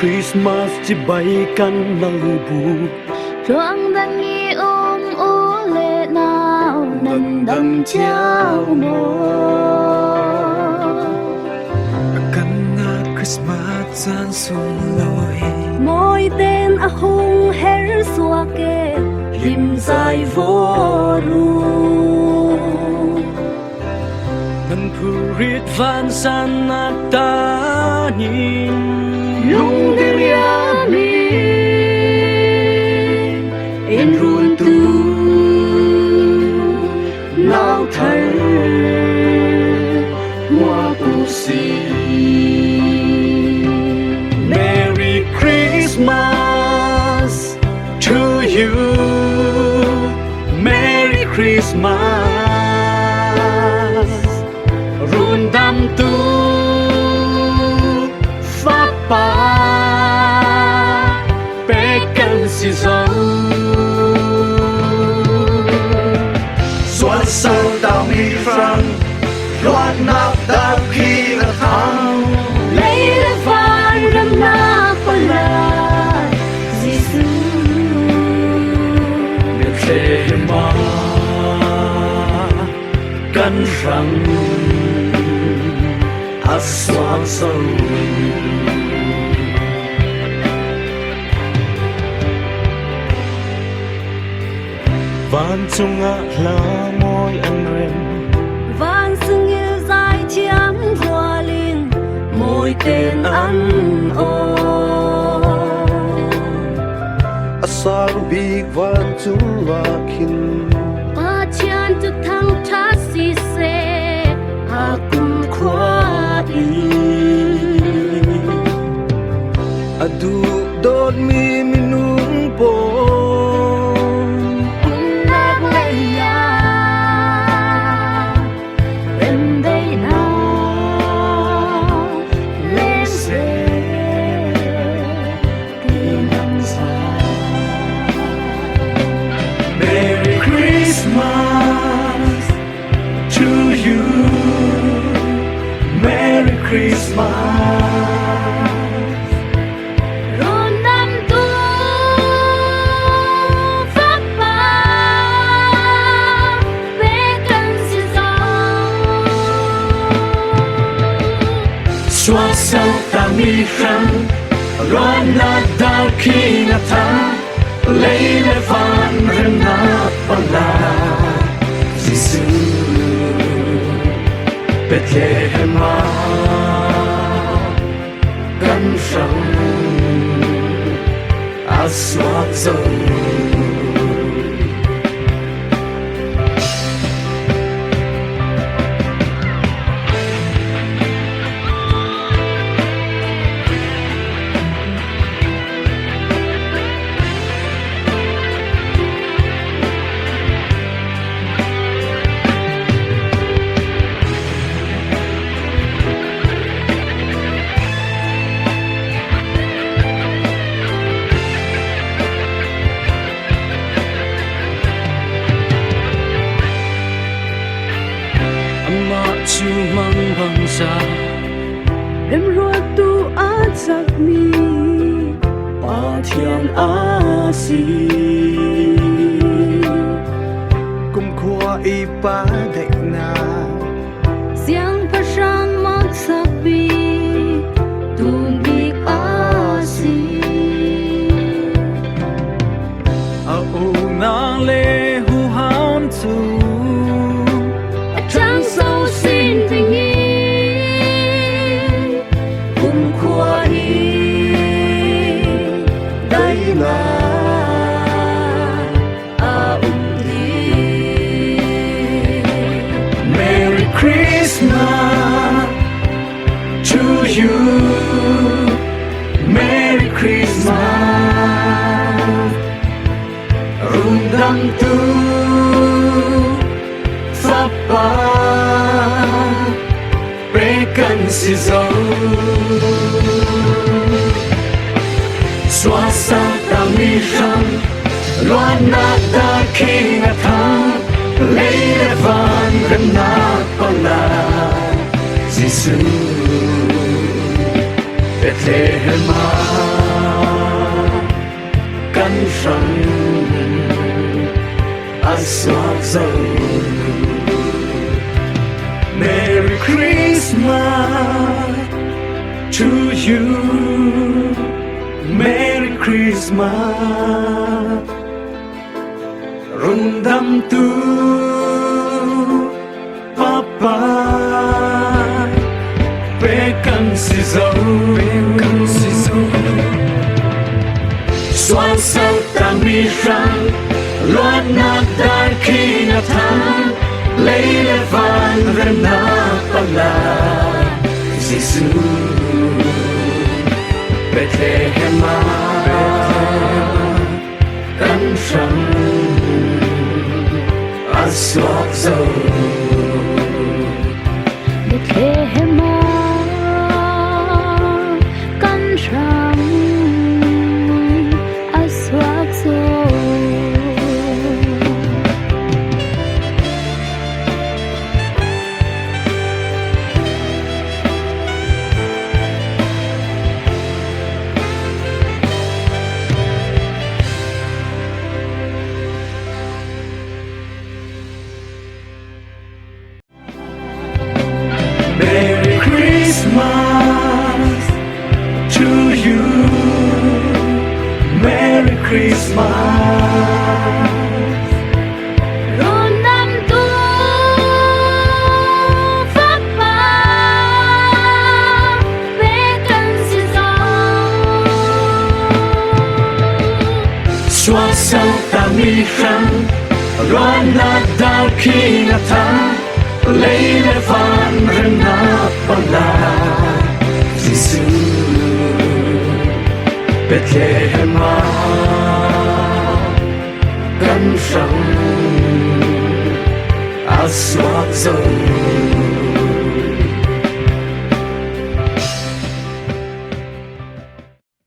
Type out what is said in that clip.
Christmas chỉ bay căn nắng bu Ruang dangi u lệ nào nần đâm chao mồ căn ngát Christmas gian sung lối môi tên a hung her xua kê lim dài vô ru ngân phu riết van san nát ta nhìn lung đi mi in ruột tu nào thấy hoa cu si Merry Christmas to you Merry Christmas run đam tu pháp pa bé căn si dấu xuân sau tao mi phăng loạt nạp ta khi là thang lấy ra van râm na phần là Giêsu biệt thế mà căn răng hát xoan sâu van chung ngã lá môi anh rem van sưng yêu dài chiếm hoa linh môi tên ăn ô asar big van chung lakin ba chian tu thăng thắt si se a kum khoa y adu dot mi minung po Merry Christmas to you Merry Christmas ron nam tu pháp ba bé cần si dấu xóa sâu ta mi khăn loan na ta khi na ta lấy lệ van rừng na pala Giêsu Bethlehem căn răng aswat dâu chu mang vang sa em ruột tu á giặc mi ba thiên a si cùng khoa y ba đại na giang pa sang mak sak bi tun bik a si a u na le hu han tu trăng sâu xin tình yêu cùng khoa đi đây là đi Merry Christmas to you Merry Christmas rung đam tu pháp ba bé căn si dấu xóa xa ta mi răng loan na ta khi ngã thang lấy lệ van rừng na pala Giêsu Bethlehem căn răng aswak dâu. Merry Christmas to you, Merry Christmas. Rung đam tu Papa về căn si dâu, xoan sau ta mi răng loan nát đai khi na thang lấy lệ van rem na pala Giêsu Bethlehem căn răng aswak dâu. Bethlehem căn răng aswak dâu. Merry Christmas to you, Merry Christmas. Rôn năm tu pháp ba về căn si dâu. Xóa sau ta mi răng loan nát đau khi na thang lấy lệ van rem na pala Giêsu Bethlehem căn răng aswak dâu.